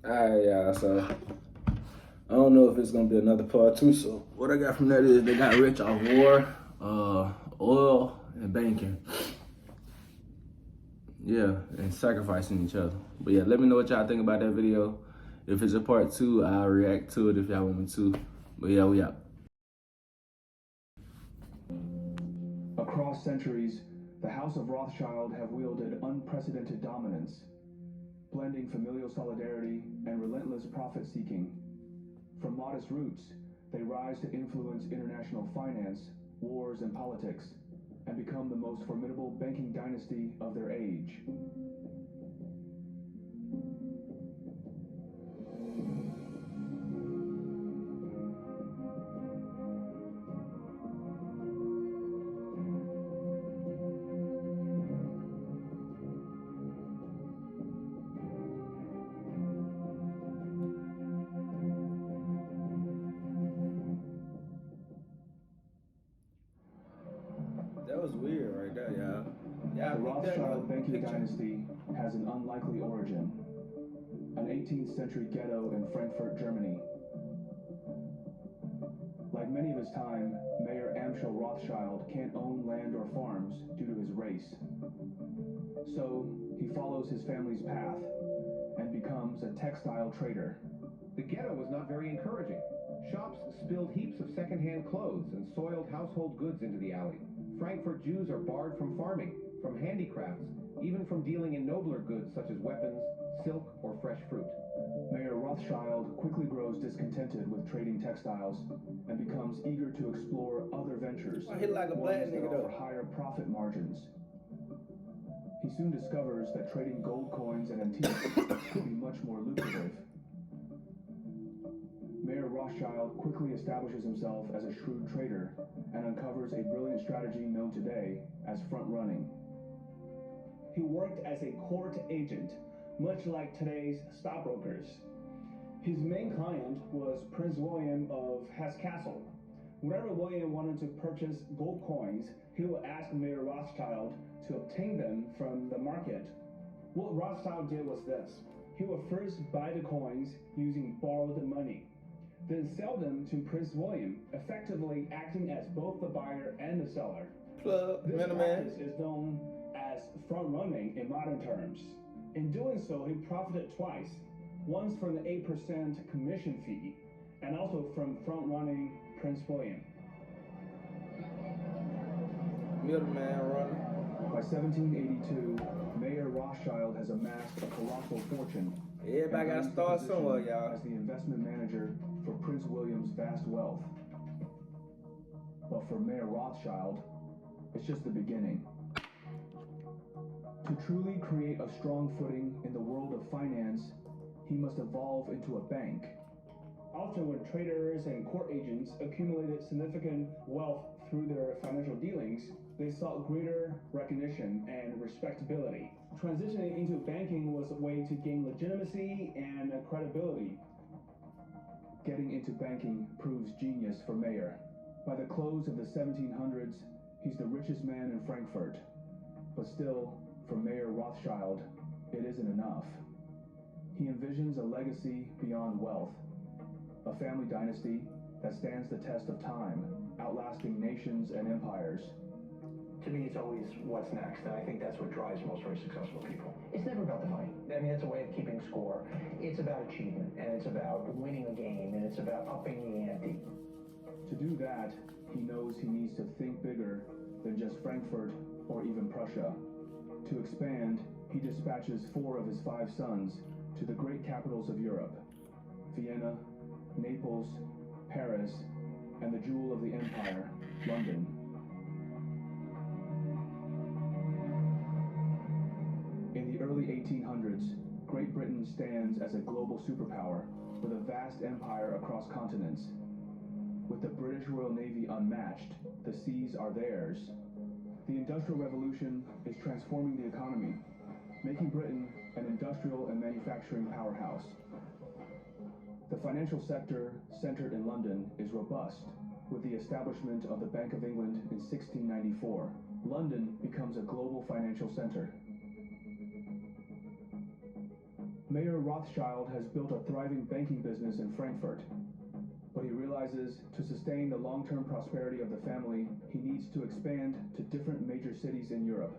Alright, yeah, so I don't know if it's gonna be another part two. So what I got from that is they got rich off war, oil, and banking. Yeah, and sacrificing each other. But yeah, let me know what y'all think about that video. If it's a part two, I'll react to it if y'all want me to. But yeah, we out. Across centuries, the House of Rothschild have wielded unprecedented dominance, blending familial solidarity and relentless profit-seeking. From modest roots, they rise to influence international finance, wars, and politics, and become the most formidable banking dynasty of their age. That was weird right there, y'all. Yeah, I The peeped that Rothschild banking picture. dynasty has an unlikely origin, an 18th century ghetto in Frankfurt, Germany. Like many of his time, Mayor Amschel Rothschild can't own land or farms due to his race. So, he follows his family's path and becomes a textile trader. The ghetto was not very encouraging. Shops spilled heaps of second-hand clothes and soiled household goods into the alley. Frankfurt Jews are barred from farming, from handicrafts, even from dealing in nobler goods such as weapons, silk, or fresh fruit. Mayor Rothschild quickly grows discontented with trading textiles and becomes eager to explore other ventures, Why he like a black ones that nigga offer though? higher profit margins. He soon discovers that trading gold coins and antiques could be much more lucrative. Mayor Rothschild quickly establishes himself as a shrewd trader and uncovers a brilliant strategy known today as front-running. He worked as a court agent, much like today's stockbrokers. His main client was Prince William of Hesse-Kassel. Whenever William wanted to purchase gold coins, he would ask Mayor Rothschild to obtain them from the market. What Rothschild did was this. He would first buy the coins using borrowed money, then sell them to Prince William, effectively acting as both the buyer and the seller. Plug, This middleman. practice is known as front-running in modern terms. In doing so, he profited twice, once from the 8% commission fee, and also from front-running Prince William. Middleman running. By 1782, Mayor Rothschild has amassed a colossal fortune. Everybody gotta start somewhere, y'all. As the investment manager for Prince William's vast wealth. But for Mayor Rothschild, it's just the beginning. To truly create a strong footing in the world of finance, he must evolve into a bank. Often when traders and court agents accumulated significant wealth through their financial dealings, they sought greater recognition and respectability. Transitioning into banking was a way to gain legitimacy and credibility. Getting into banking proves genius for Mayer. By the close of the 1700s, he's the richest man in Frankfurt. But still, for Mayor Rothschild, it isn't enough. He envisions a legacy beyond wealth, a family dynasty that stands the test of time, outlasting nations and empires. To me, it's always what's next, and I think that's what drives most very successful people. It's never about the fight. I mean, it's a way of keeping score. It's about achievement, and it's about winning a game, and it's about upping the ante. To do that, he knows he needs to think bigger than just Frankfurt or even Prussia. To expand, he dispatches 4 of his 5 sons to the great capitals of Europe: Vienna, Naples, Paris, and the jewel of the empire, London. In the early 1800s, Great Britain stands as a global superpower with a vast empire across continents. With the British Royal Navy unmatched, the seas are theirs. The Industrial Revolution is transforming the economy, making Britain an industrial and manufacturing powerhouse. The financial sector, centered in London, is robust. With the establishment of the Bank of England in 1694, London becomes a global financial center. Mayor Rothschild has built a thriving banking business in Frankfurt. But he realizes to sustain the long-term prosperity of the family, he needs to expand to different major cities in Europe,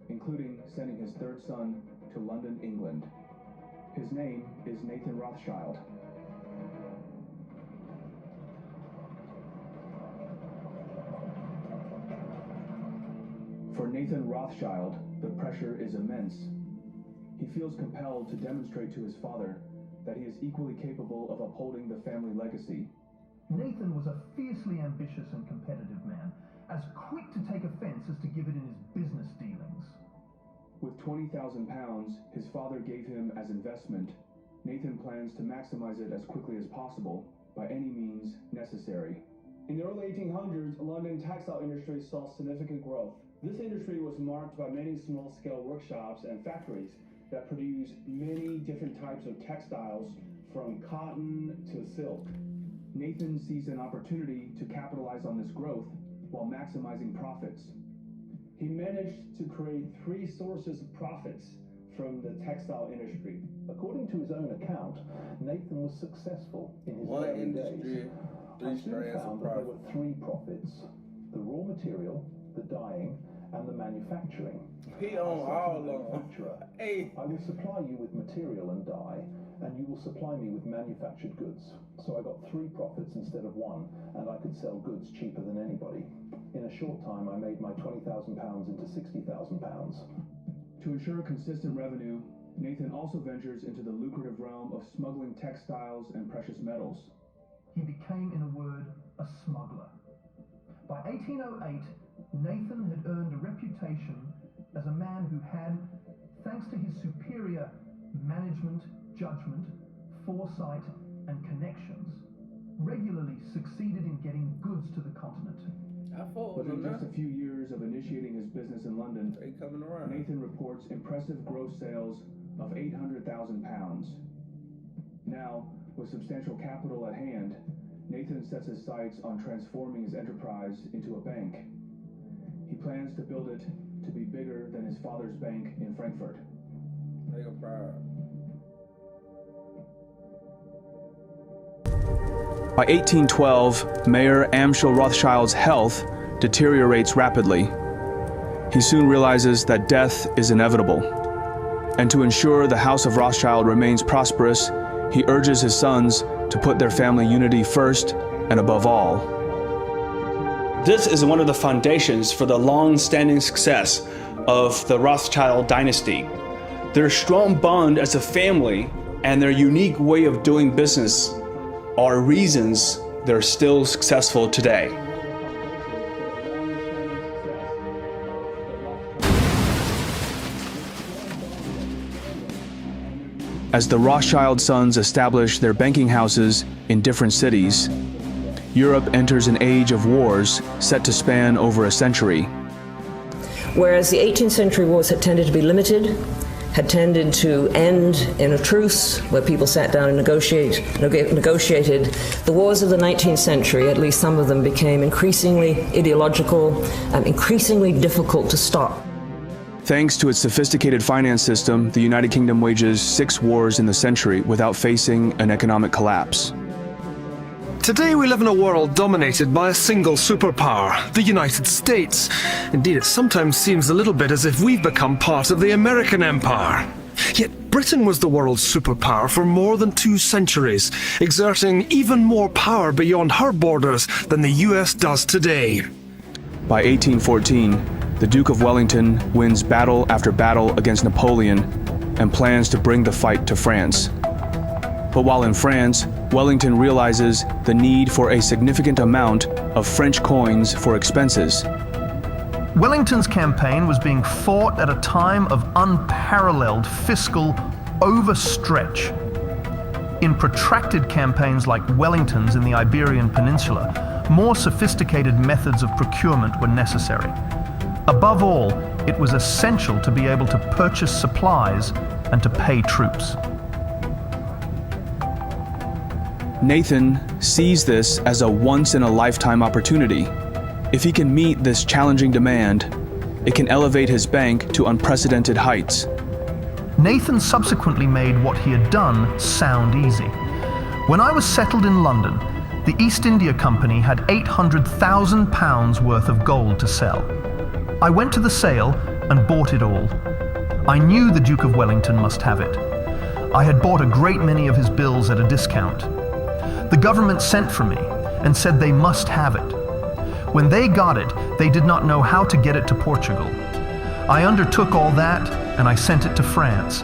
including sending his third son to London, England. His name is Nathan Rothschild. For Nathan Rothschild, the pressure is immense. He feels compelled to demonstrate to his father that he is equally capable of upholding the family legacy. Nathan was a fiercely ambitious and competitive man, as quick to take offense as to give it in his business dealings. With £20,000 his father gave him as investment, Nathan plans to maximize it as quickly as possible, by any means necessary. In the early 1800s, London textile industry saw significant growth. This industry was marked by many small-scale workshops and factories that produce many different types of textiles, from cotton to silk. Nathan sees an opportunity to capitalize on this growth while maximizing profits. He managed to create 3 sources of profits from the textile industry. According to his own account, Nathan was successful in his One early industry, days. 3 I soon strands of found that there profit. were 3 profits: the raw material, the dyeing, and the manufacturing. He I on said to all the of them. manufacturer, Hey. I will supply you with material and dye, and you will supply me with manufactured goods. So I got 3 profits instead of 1, and I could sell goods cheaper than anybody. In a short time, I made my £20,000 into £60,000. To ensure consistent revenue, Nathan also ventures into the lucrative realm of smuggling textiles and precious metals. He became, in a word, a smuggler. By 1808, Nathan had earned a reputation as a man who had, thanks to his superior management, judgment, foresight, and connections, regularly succeeded in getting goods to the continent. I fought with Within him just now. a few years of initiating his business in London, They coming around. Nathan reports impressive gross sales of £800,000. Now, with substantial capital at hand, Nathan sets his sights on transforming his enterprise into a bank. He plans to build it to be bigger than his father's bank in Frankfurt. They go proud. By 1812, Mayor Amschel Rothschild's health deteriorates rapidly. He soon realizes that death is inevitable. And to ensure the House of Rothschild remains prosperous, he urges his sons to put their family unity first and above all. This is one of the foundations for the long-standing success of the Rothschild dynasty. Their strong bond as a family and their unique way of doing business are reasons they're still successful today. As the Rothschild sons establish their banking houses in different cities, Europe enters an age of wars set to span over a century. Whereas the 18th century wars had tended to be limited, had tended to end in a truce where people sat down and negotiated, the wars of the 19th century, at least some of them, became increasingly ideological and increasingly difficult to stop. Thanks to its sophisticated finance system, the United Kingdom wages 6 wars in the century without facing an economic collapse. Today we live in a world dominated by a single superpower, the United States. Indeed, it sometimes seems a little bit as if we've become part of the American empire. Yet Britain was the world's superpower for more than 2 centuries, exerting even more power beyond her borders than the US does today. By 1814, the Duke of Wellington wins battle after battle against Napoleon and plans to bring the fight to France. But while in France, Wellington realizes the need for a significant amount of French coins for expenses. Wellington's campaign was being fought at a time of unparalleled fiscal overstretch. In protracted campaigns like Wellington's in the Iberian Peninsula, more sophisticated methods of procurement were necessary. Above all, it was essential to be able to purchase supplies and to pay troops. Nathan sees this as a once-in-a-lifetime opportunity. If he can meet this challenging demand, it can elevate his bank to unprecedented heights. Nathan subsequently made what he had done sound easy. When I was settled in London, the East India Company had £800,000 worth of gold to sell. I went to the sale and bought it all. I knew the Duke of Wellington must have it. I had bought a great many of his bills at a discount. The government sent for me and said they must have it. When they got it, they did not know how to get it to Portugal. I undertook all that and I sent it to France,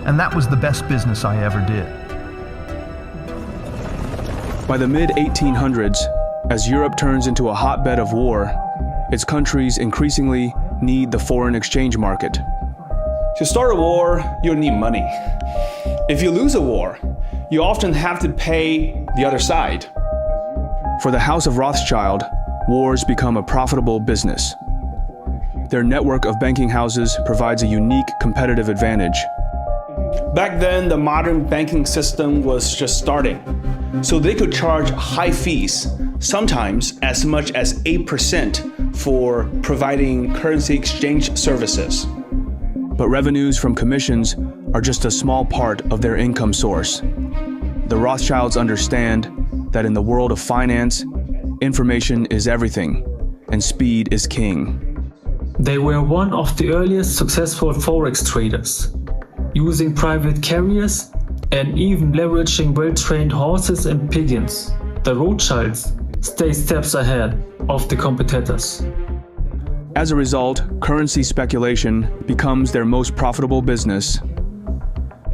and that was the best business I ever did. By the mid-1800s, as Europe turns into a hotbed of war, its countries increasingly need the foreign exchange market. To start a war, you'll need money. If you lose a war, you often have to pay the other side. For the House of Rothschild, wars become a profitable business. Their network of banking houses provides a unique competitive advantage. Back then, the modern banking system was just starting, so they could charge high fees, sometimes as much as 8% for providing currency exchange services. But revenues from commissions are just a small part of their income source. The Rothschilds understand that in the world of finance, information is everything, and speed is king. They were one of the earliest successful forex traders, using private carriers and even leveraging well-trained horses and pigeons. The Rothschilds stay steps ahead of the competitors. As a result, currency speculation becomes their most profitable business.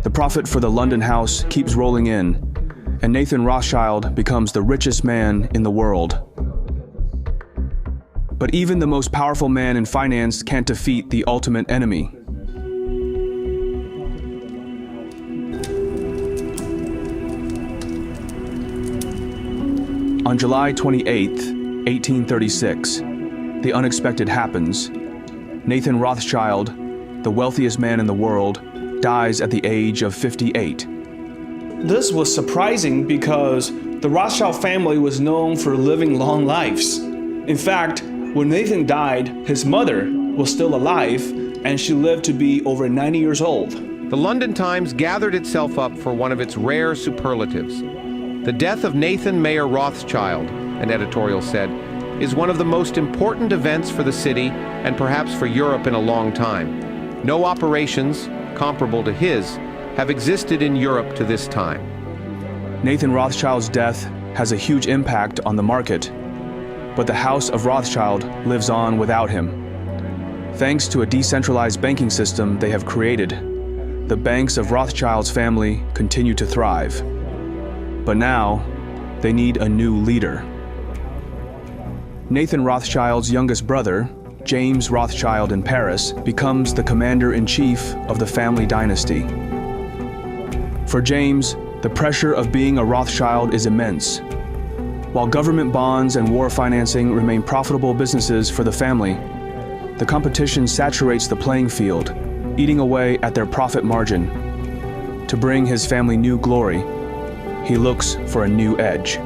The profit for the London house keeps rolling in, and Nathan Rothschild becomes the richest man in the world. But even the most powerful man in finance can't defeat the ultimate enemy. On July 28, 1836, the unexpected happens. Nathan Rothschild, the wealthiest man in the world, dies at the age of 58. This was surprising because the Rothschild family was known for living long lives. In fact, when Nathan died, his mother was still alive, and she lived to be over 90 years old. The London Times gathered itself up for one of its rare superlatives. The death of Nathan Mayer Rothschild, an editorial said, is one of the most important events for the city and perhaps for Europe in a long time. No operations comparable to his have existed in Europe to this time. Nathan Rothschild's death has a huge impact on the market, but the House of Rothschild lives on without him. Thanks to a decentralized banking system they have created, the banks of Rothschild's family continue to thrive. But now, they need a new leader. Nathan Rothschild's youngest brother, James Rothschild in Paris, becomes the commander-in-chief of the family dynasty. For James, the pressure of being a Rothschild is immense. While government bonds and war financing remain profitable businesses for the family, the competition saturates the playing field, eating away at their profit margin. To bring his family new glory, he looks for a new edge.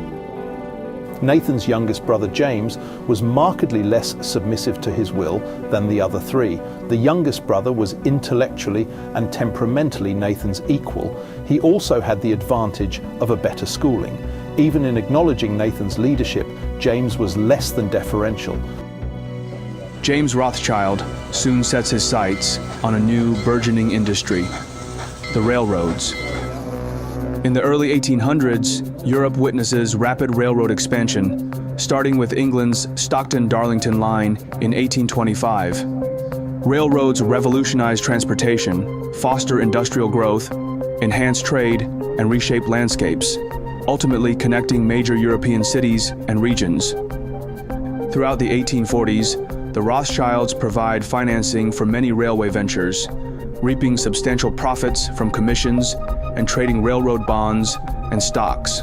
Nathan's youngest brother James was markedly less submissive to his will than the other three. The youngest brother was intellectually and temperamentally Nathan's equal. He also had the advantage of a better schooling. Even in acknowledging Nathan's leadership, James was less than deferential. James Rothschild soon sets his sights on a new burgeoning industry, the railroads. In the early 1800s, Europe witnesses rapid railroad expansion, starting with England's Stockton-Darlington line in 1825. Railroads revolutionize transportation, foster industrial growth, enhance trade, and reshape landscapes, ultimately connecting major European cities and regions. Throughout the 1840s, the Rothschilds provide financing for many railway ventures, reaping substantial profits from commissions and trading railroad bonds and stocks.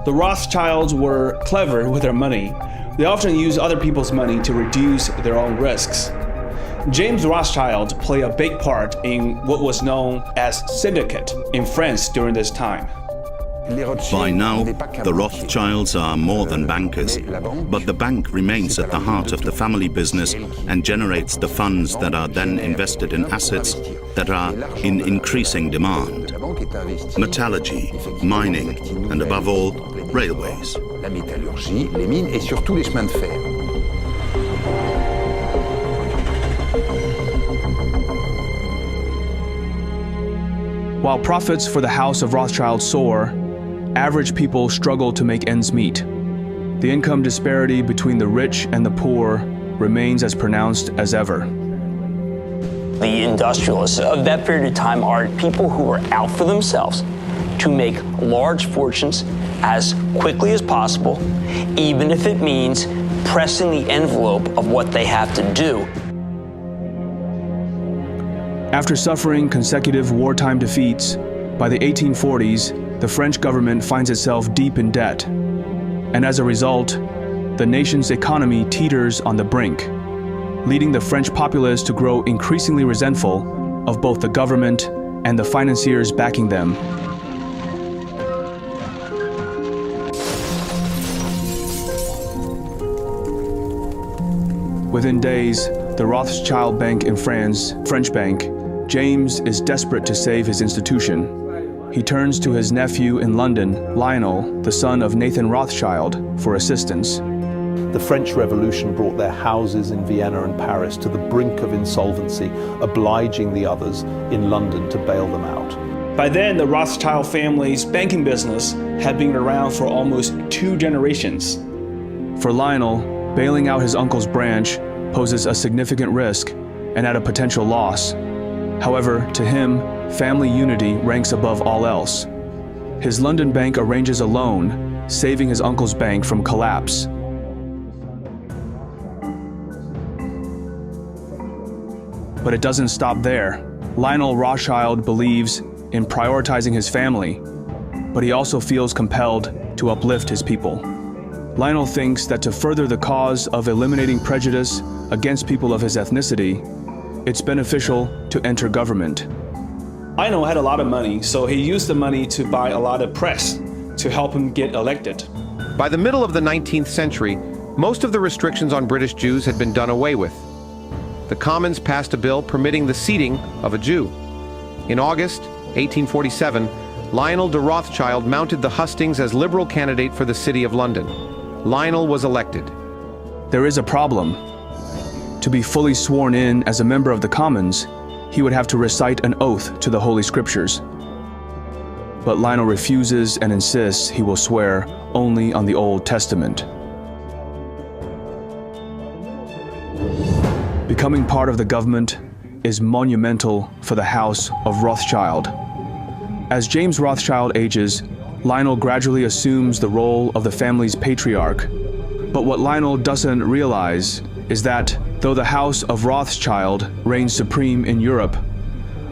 The Rothschilds were clever with their money. They often used other people's money to reduce their own risks. James Rothschild played a big part in what was known as syndicate in France during this time. By now, the Rothschilds are more than bankers, but the bank remains at the heart of the family business and generates the funds that are then invested in assets that are in increasing demand. Metallurgy, mining, and above all, railways. La métallurgie, les mines et surtout les chemins de fer. While profits for the House of Rothschild soar, average people struggle to make ends meet. The income disparity between the rich and the poor remains as pronounced as ever. The industrialists of that period of time are people who are out for themselves to make large fortunes as quickly as possible, even if it means pressing the envelope of what they have to do. After suffering consecutive wartime defeats, by the 1840s, the French government finds itself deep in debt. And as a result, the nation's economy teeters on the brink, leading the French populace to grow increasingly resentful of both the government and the financiers backing them. Within days, the Rothschild Bank in France, French Bank, James is desperate to save his institution. He turns to his nephew in London, Lionel, the son of Nathan Rothschild, for assistance. The French Revolution brought their houses in Vienna and Paris to the brink of insolvency, obliging the others in London to bail them out. By then, the Rothschild family's banking business had been around for almost 2 generations. For Lionel, bailing out his uncle's branch poses a significant risk and at a potential loss. However, to him, family unity ranks above all else. His London bank arranges a loan, saving his uncle's bank from collapse. But it doesn't stop there. Lionel Rothschild believes in prioritizing his family, but he also feels compelled to uplift his people. Lionel thinks that to further the cause of eliminating prejudice against people of his ethnicity, it's beneficial to enter government. Lionel had a lot of money, so he used the money to buy a lot of press to help him get elected. By the middle of the 19th century, most of the restrictions on British Jews had been done away with. The Commons passed a bill permitting the seating of a Jew. In August 1847, Lionel de Rothschild mounted the hustings as Liberal candidate for the City of London. Lionel was elected. There is a problem. To be fully sworn in as a member of the Commons, he would have to recite an oath to the Holy Scriptures. But Lionel refuses and insists he will swear only on the Old Testament. Becoming part of the government is monumental for the House of Rothschild. As James Rothschild ages, Lionel gradually assumes the role of the family's patriarch. But what Lionel doesn't realize is that, though the House of Rothschild reigns supreme in Europe,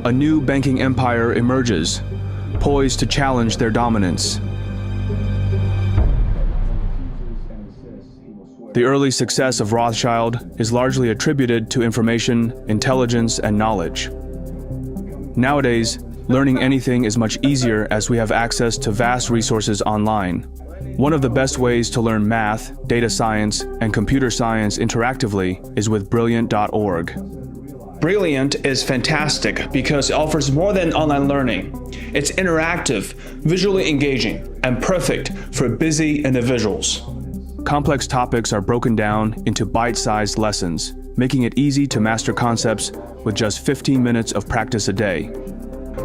a new banking empire emerges, poised to challenge their dominance. The early success of Rothschild is largely attributed to information, intelligence, and knowledge. Nowadays, learning anything is much easier as we have access to vast resources online. One of the best ways to learn math, data science, and computer science interactively is with Brilliant.org. Brilliant is fantastic because it offers more than online learning. It's interactive, visually engaging, and perfect for busy individuals. Complex topics are broken down into bite-sized lessons, making it easy to master concepts with just 15 minutes of practice a day.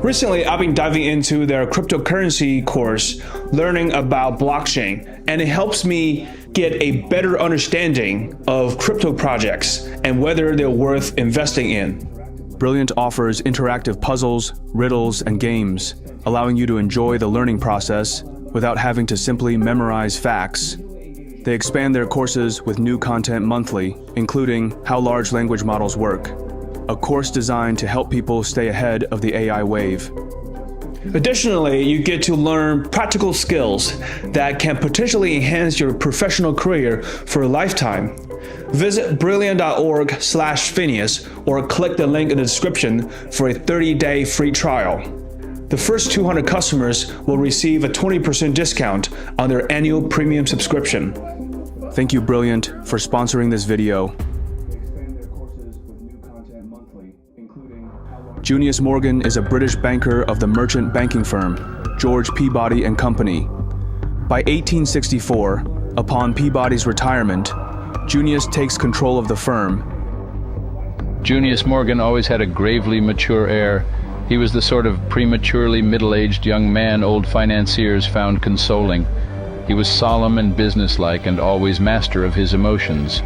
Recently, I've been diving into their cryptocurrency course, learning about blockchain, and it helps me get a better understanding of crypto projects and whether they're worth investing in. Brilliant offers interactive puzzles, riddles, and games, allowing you to enjoy the learning process without having to simply memorize facts. They expand their courses with new content monthly, including How Large Language Models Work, a course designed to help people stay ahead of the AI wave. Additionally, you get to learn practical skills that can potentially enhance your professional career for a lifetime. Visit Brilliant.org/Phineas or click the link in the description for a 30-day free trial. The first 200 customers will receive a 20% discount on their annual premium subscription. Thank you, Brilliant, for sponsoring this video. Junius Morgan is a British banker of the merchant banking firm, George Peabody and Company. By 1864, upon Peabody's retirement, Junius takes control of the firm. Junius Morgan always had a gravely mature air. He was the sort of prematurely middle-aged young man old financiers found consoling. He was solemn and businesslike and always master of his emotions.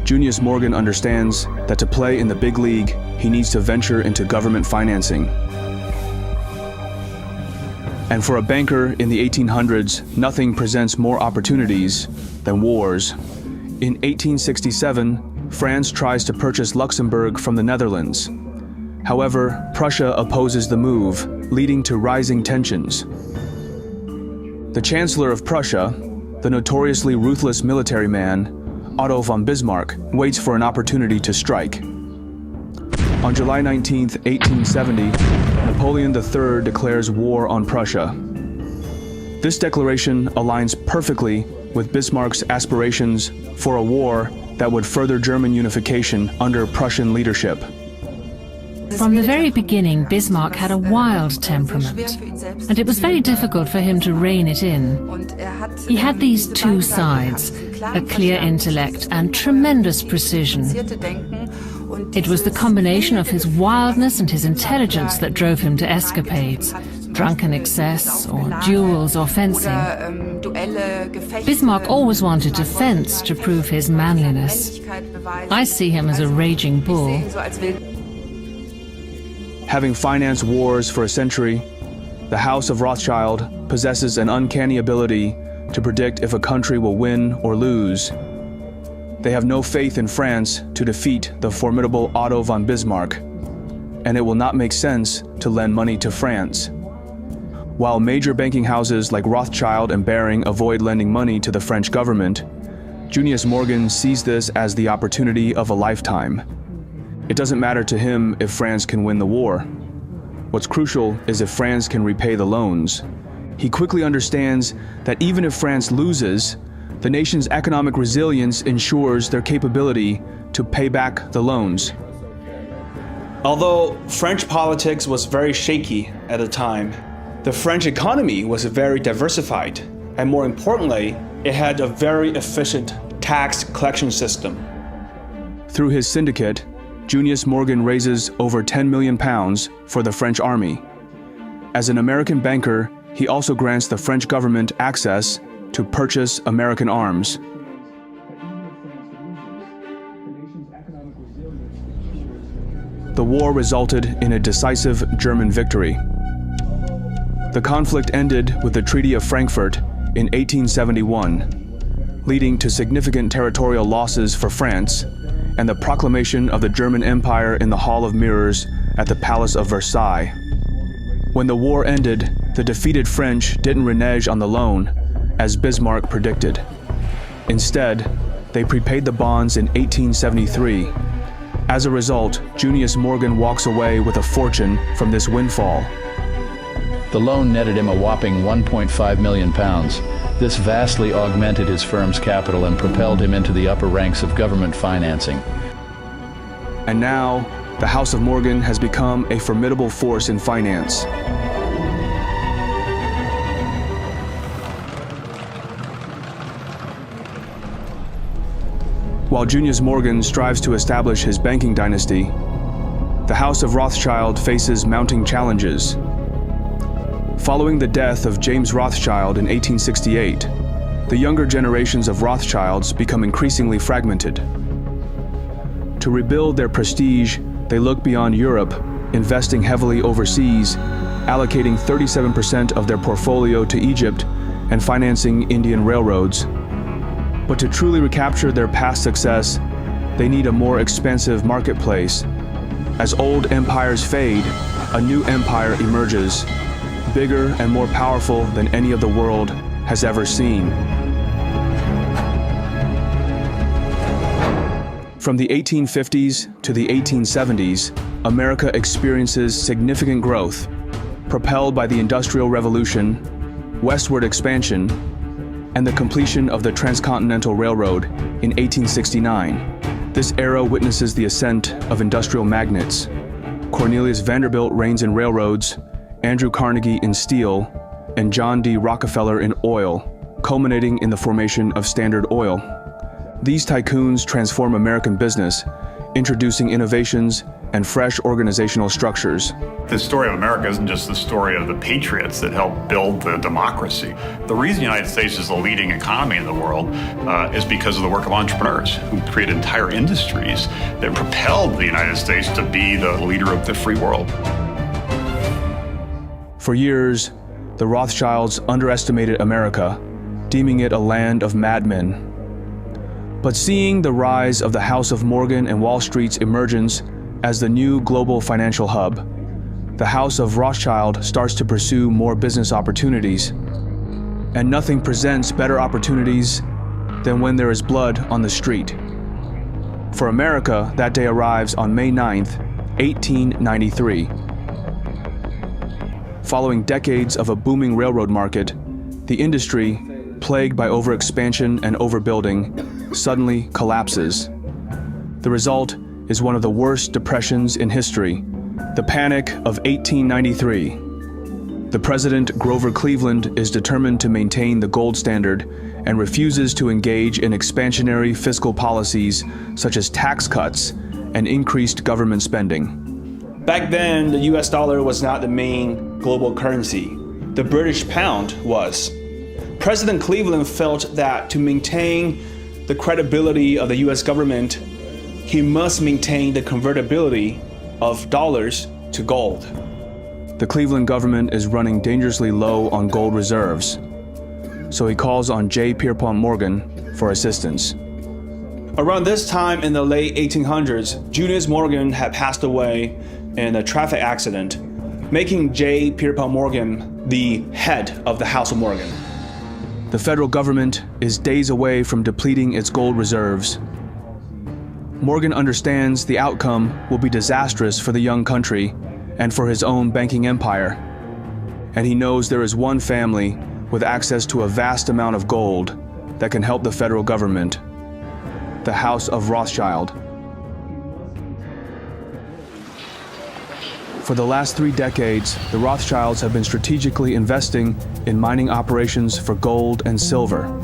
Junius Morgan understands that to play in the big league, he needs to venture into government financing. And for a banker in the 1800s, nothing presents more opportunities than wars. In 1867, France tries to purchase Luxembourg from the Netherlands. However, Prussia opposes the move, leading to rising tensions. The Chancellor of Prussia, the notoriously ruthless military man, Otto von Bismarck, waits for an opportunity to strike. On July 19, 1870, Napoleon III declares war on Prussia. This declaration aligns perfectly with Bismarck's aspirations for a war that would further German unification under Prussian leadership. From the very beginning, Bismarck had a wild temperament, and it was very difficult for him to rein it in. He had these two sides, a clear intellect and tremendous precision. It was the combination of his wildness and his intelligence that drove him to escapades, drunken excess, or duels or fencing. Bismarck always wanted to fence to prove his manliness. I see him as a raging bull. Having financed wars for a century, the House of Rothschild possesses an uncanny ability to predict if a country will win or lose. They have no faith in France to defeat the formidable Otto von Bismarck, and it will not make sense to lend money to France. While major banking houses like Rothschild and Baring avoid lending money to the French government, Junius Morgan sees this as the opportunity of a lifetime. It doesn't matter to him if France can win the war. What's crucial is if France can repay the loans. He quickly understands that even if France loses, the nation's economic resilience ensures their capability to pay back the loans. Although French politics was very shaky at the time, the French economy was very diversified, and more importantly, it had a very efficient tax collection system. Through his syndicate, Junius Morgan raises over £10 million for the French army. As an American banker, he also grants the French government access to purchase American arms. The war resulted in a decisive German victory. The conflict ended with the Treaty of Frankfurt in 1871, leading to significant territorial losses for France and the proclamation of the German Empire in the Hall of Mirrors at the Palace of Versailles. When the war ended, the defeated French didn't renege on the loan, as Bismarck predicted. Instead, they prepaid the bonds in 1873. As a result, Junius Morgan walks away with a fortune from this windfall. The loan netted him a whopping £1.5 million. This vastly augmented his firm's capital and propelled him into the upper ranks of government financing. And now, the House of Morgan has become a formidable force in finance. While Junius Morgan strives to establish his banking dynasty, the House of Rothschild faces mounting challenges. Following the death of James Rothschild in 1868, the younger generations of Rothschilds become increasingly fragmented. To rebuild their prestige, they look beyond Europe, investing heavily overseas, allocating 37% of their portfolio to Egypt and financing Indian railroads. But to truly recapture their past success, they need a more expansive marketplace. As old empires fade, a new empire emerges, bigger and more powerful than any of the world has ever seen. From the 1850s to the 1870s, America experiences significant growth. propelled by the Industrial Revolution, westward expansion, and the completion of the Transcontinental Railroad in 1869. This era witnesses the ascent of industrial magnates. Cornelius Vanderbilt reigns in railroads, Andrew Carnegie in steel, and John D. Rockefeller in oil, culminating in the formation of Standard Oil. These tycoons transform American business, introducing innovations and fresh organizational structures. The story of America isn't just the story of the patriots that helped build the democracy. The reason the United States is the leading economy in the world is because of the work of entrepreneurs who created entire industries that propelled the United States to be the leader of the free world. For years, the Rothschilds underestimated America, deeming it a land of madmen. But seeing the rise of the House of Morgan and Wall Street's emergence as the new global financial hub, the House of Rothschild starts to pursue more business opportunities. And nothing presents better opportunities than when there is blood on the street. For America, that day arrives on May 9th, 1893. Following decades of a booming railroad market, the industry, plagued by overexpansion and overbuilding, suddenly collapses. The result is one of the worst depressions in history, the Panic of 1893. The President Grover Cleveland is determined to maintain the gold standard and refuses to engage in expansionary fiscal policies such as tax cuts and increased government spending. Back then, the US dollar was not the main global currency. The British pound was. President Cleveland felt that to maintain the credibility of the US government, he must maintain the convertibility of dollars to gold. The Cleveland government is running dangerously low on gold reserves, so he calls on J. Pierpont Morgan for assistance. Around this time in the late 1800s, Junius Morgan had passed away in a traffic accident, making J. Pierpont Morgan the head of the House of Morgan. The federal government is days away from depleting its gold reserves. Morgan understands the outcome will be disastrous for the young country and for his own banking empire. And he knows there is one family with access to a vast amount of gold that can help the federal government: the House of Rothschild. For the last 3 decades, the Rothschilds have been strategically investing in mining operations for gold and silver.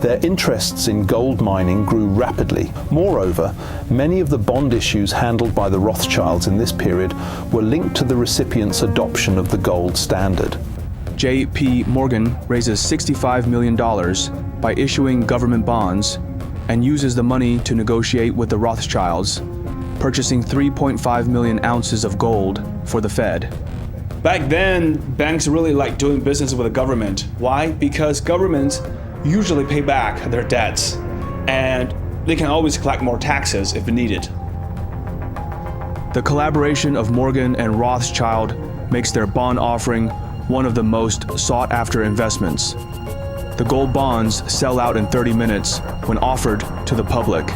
Their interests in gold mining grew rapidly. Moreover, many of the bond issues handled by the Rothschilds in this period were linked to the recipient's adoption of the gold standard. J.P. Morgan raises $65 million by issuing government bonds and uses the money to negotiate with the Rothschilds, purchasing 3.5 million ounces of gold for the Fed. Back then, banks really liked doing business with the government. Why? Because governments usually pay back their debts, and they can always collect more taxes if needed. The collaboration of Morgan and Rothschild makes their bond offering one of the most sought-after investments. The gold bonds sell out in 30 minutes when offered to the public.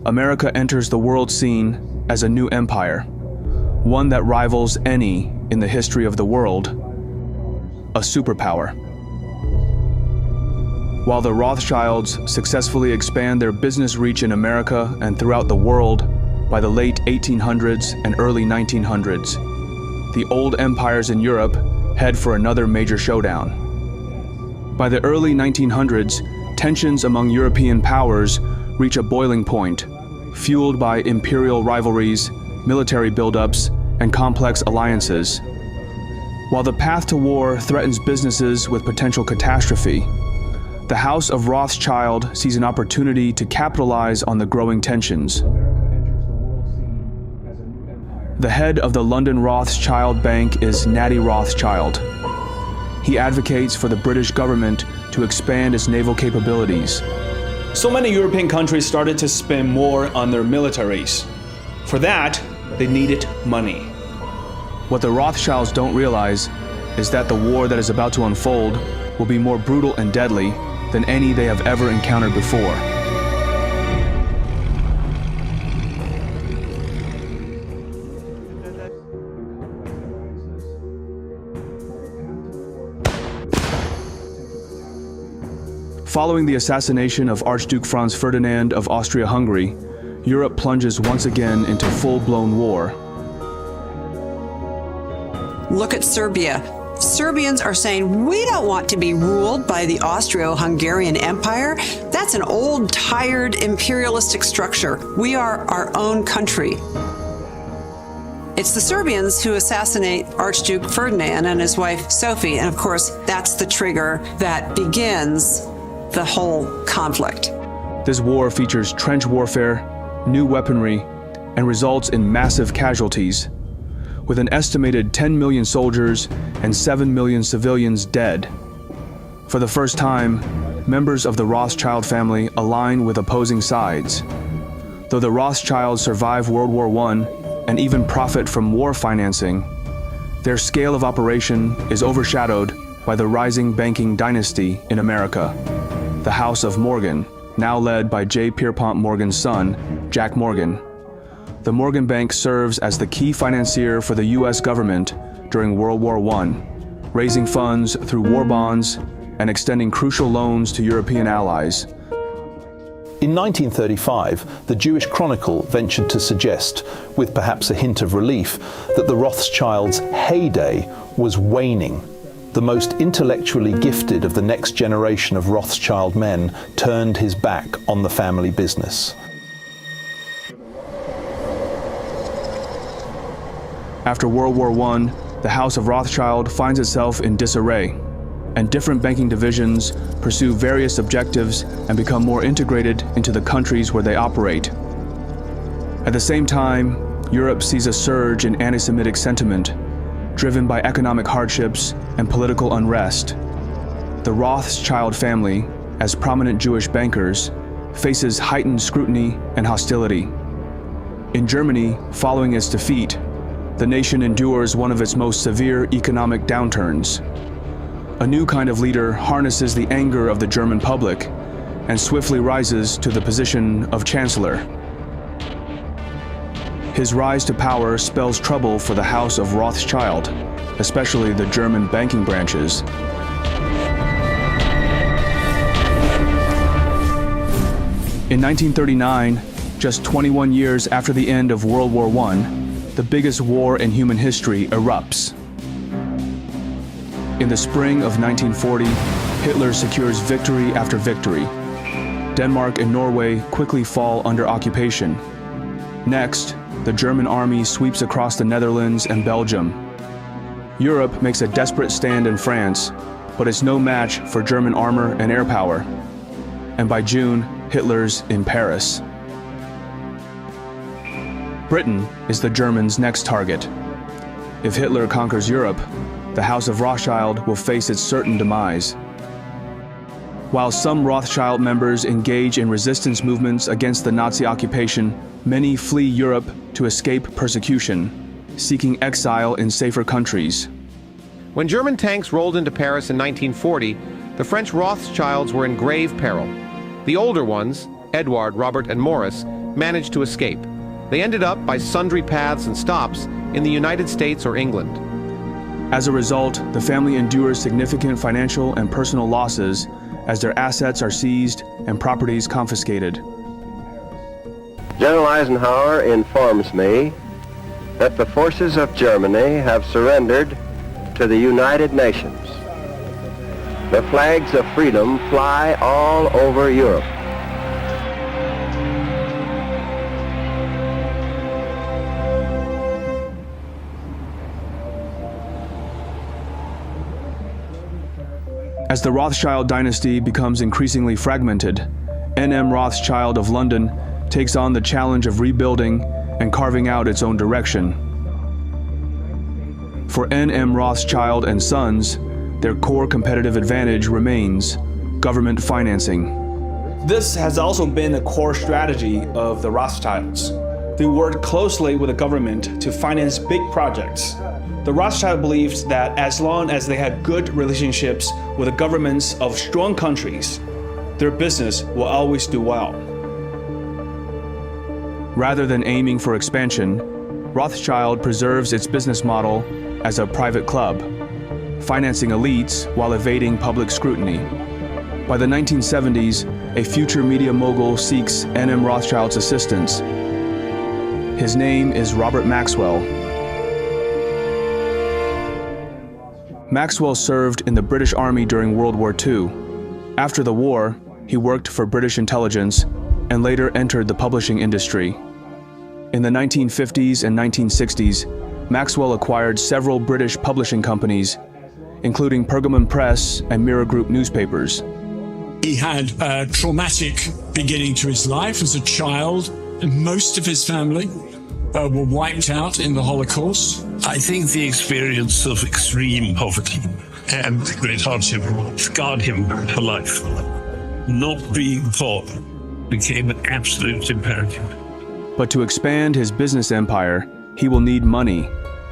America enters the world scene as a new empire, one that rivals any in the history of the world, a superpower. While the Rothschilds successfully expand their business reach in America and throughout the world by the late 1800s and early 1900s, the old empires in Europe head for another major showdown. By the early 1900s, tensions among European powers reach a boiling point, fueled by imperial rivalries, military buildups, and complex alliances. While the path to war threatens businesses with potential catastrophe, the House of Rothschild sees an opportunity to capitalize on the growing tensions. The head of the London Rothschild Bank is Natty Rothschild. He advocates for the British government to expand its naval capabilities. So many European countries started to spend more on their militaries. For that, they needed money. What the Rothschilds don't realize is that the war that is about to unfold will be more brutal and deadly than any they have ever encountered before. Following the assassination of Archduke Franz Ferdinand of Austria-Hungary, Europe plunges once again into full-blown war. Look at Serbia. Serbians are saying, we don't want to be ruled by the Austro-Hungarian Empire. That's an old, tired, imperialistic structure. We are our own country. It's the Serbians who assassinate Archduke Ferdinand and his wife Sophie, and of course, that's the trigger that begins the whole conflict. This war features trench warfare, new weaponry, and results in massive casualties, with an estimated 10 million soldiers and 7 million civilians dead. For the first time, members of the Rothschild family align with opposing sides. Though the Rothschilds survive World War I and even profit from war financing, their scale of operation is overshadowed by the rising banking dynasty in America, the House of Morgan, now led by J. Pierpont Morgan's son, Jack Morgan. The Morgan Bank serves as the key financier for the U.S. government during World War I, raising funds through war bonds and extending crucial loans to European allies. In 1935, the Jewish Chronicle ventured to suggest, with perhaps a hint of relief, that the Rothschilds' heyday was waning. The most intellectually gifted of the next generation of Rothschild men turned his back on the family business. After World War I, the House of Rothschild finds itself in disarray, and different banking divisions pursue various objectives and become more integrated into the countries where they operate. At the same time, Europe sees a surge in anti-Semitic sentiment, driven by economic hardships and political unrest. The Rothschild family, as prominent Jewish bankers, faces heightened scrutiny and hostility. In Germany, following its defeat, the nation endures one of its most severe economic downturns. A new kind of leader harnesses the anger of the German public and swiftly rises to the position of chancellor. His rise to power spells trouble for the House of Rothschild, especially the German banking branches. In 1939, just 21 years after the end of World War I, the biggest war in human history erupts. In the spring of 1940, Hitler secures victory after victory. Denmark and Norway quickly fall under occupation. Next, the German army sweeps across the Netherlands and Belgium. Europe makes a desperate stand in France, but it's no match for German armor and air power. And by June, Hitler's in Paris. Britain is the Germans' next target. If Hitler conquers Europe, the House of Rothschild will face its certain demise. While some Rothschild members engage in resistance movements against the Nazi occupation, many flee Europe to escape persecution, seeking exile in safer countries. When German tanks rolled into Paris in 1940, the French Rothschilds were in grave peril. The older ones, Edward, Robert, and Maurice, managed to escape. They ended up by sundry paths and stops in the United States or England. As a result, the family endures significant financial and personal losses as their assets are seized and properties confiscated. General Eisenhower informs me that the forces of Germany have surrendered to the United Nations. The flags of freedom fly all over Europe. As the Rothschild dynasty becomes increasingly fragmented, N.M. Rothschild of London takes on the challenge of rebuilding and carving out its own direction. For N.M. Rothschild and Sons, their core competitive advantage remains government financing. This has also been a core strategy of the Rothschilds. They worked closely with the government to finance big projects. The Rothschild believes that as long as they had good relationships with the governments of strong countries, their business will always do well. Rather than aiming for expansion, Rothschild preserves its business model as a private club, financing elites while evading public scrutiny. By the 1970s, a future media mogul seeks N.M. Rothschild's assistance. His name is Robert Maxwell. Maxwell served in the British Army during World War II. After the war, he worked for British intelligence and later entered the publishing industry. In the 1950s and 1960s, Maxwell acquired several British publishing companies, including Pergamon Press and Mirror Group newspapers. He had a traumatic beginning to his life as a child, and most of his family were wiped out in the Holocaust. I think the experience of extreme poverty and great hardship scarred him for life. Not being poor became an absolute imperative. But to expand his business empire, he will need money,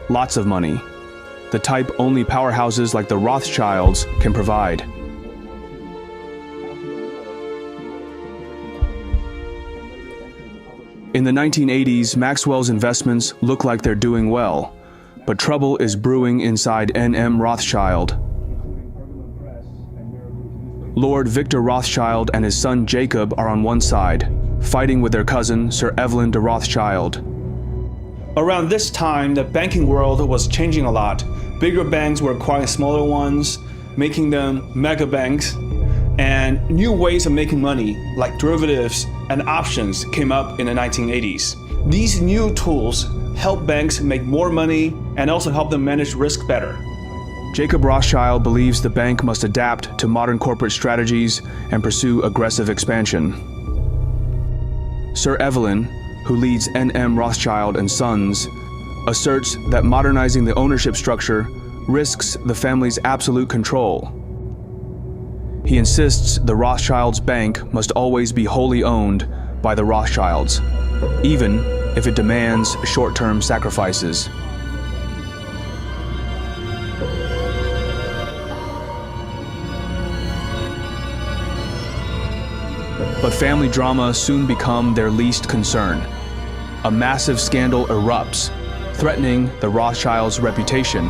lots of money, the type only powerhouses like the Rothschilds can provide. In the 1980s, Maxwell's investments look like they're doing well, but trouble is brewing inside N.M. Rothschild. Lord Victor Rothschild and his son Jacob are on one side, fighting with their cousin, Sir Evelyn de Rothschild. Around this time, the banking world was changing a lot. Bigger banks were acquiring smaller ones, making them mega banks, and new ways of making money, like derivatives and options, came up in the 1980s. These new tools help banks make more money and also help them manage risk better. Jacob Rothschild believes the bank must adapt to modern corporate strategies and pursue aggressive expansion. Sir Evelyn, who leads N.M. Rothschild and Sons, asserts that modernizing the ownership structure risks the family's absolute control. He insists the Rothschilds' bank must always be wholly owned by the Rothschilds, even if it demands short-term sacrifices. But family drama soon become their least concern. A massive scandal erupts, threatening the Rothschilds' reputation.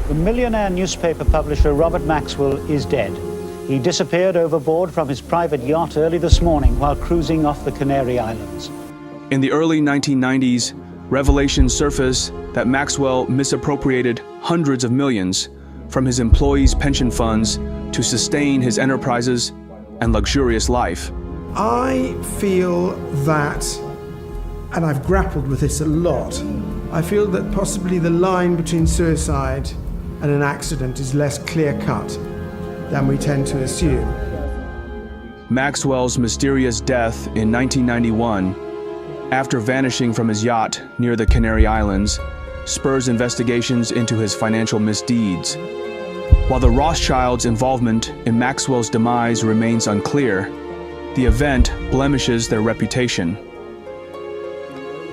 The millionaire newspaper publisher Robert Maxwell is dead. He disappeared overboard from his private yacht early this morning while cruising off the Canary Islands. In the early 1990s, revelations surfaced that Maxwell misappropriated hundreds of millions from his employees' pension funds to sustain his enterprises and luxurious life. I feel that, and I've grappled with this a lot, I feel that possibly the line between suicide and an accident is less clear-cut than we tend to assume. Maxwell's mysterious death in 1991, after vanishing from his yacht near the Canary Islands, spurs investigations into his financial misdeeds. While the Rothschilds' involvement in Maxwell's demise remains unclear, the event blemishes their reputation.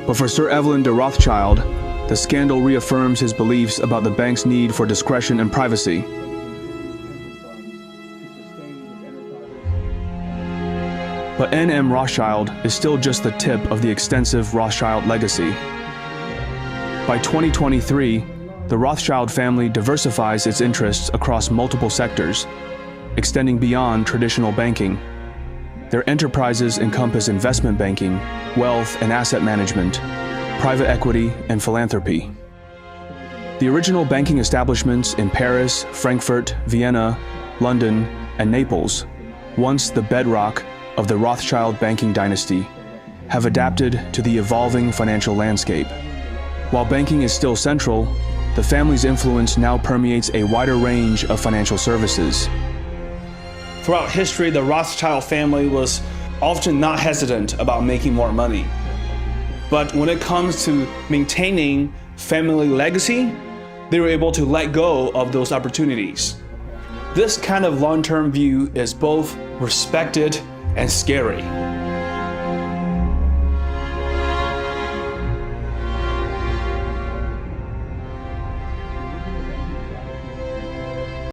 But for Sir Evelyn de Rothschild, the scandal reaffirms his beliefs about the bank's need for discretion and privacy. But N.M. Rothschild is still just the tip of the extensive Rothschild legacy. By 2023, the Rothschild family diversifies its interests across multiple sectors, extending beyond traditional banking. Their enterprises encompass investment banking, wealth and asset management, private equity, and philanthropy. The original banking establishments in Paris, Frankfurt, Vienna, London, and Naples, once the bedrock of the Rothschild banking dynasty, have adapted to the evolving financial landscape. While banking is still central, the family's influence now permeates a wider range of financial services. Throughout history, the Rothschild family was often not hesitant about making more money. But when it comes to maintaining family legacy, they were able to let go of those opportunities. This kind of long-term view is both respected and scary.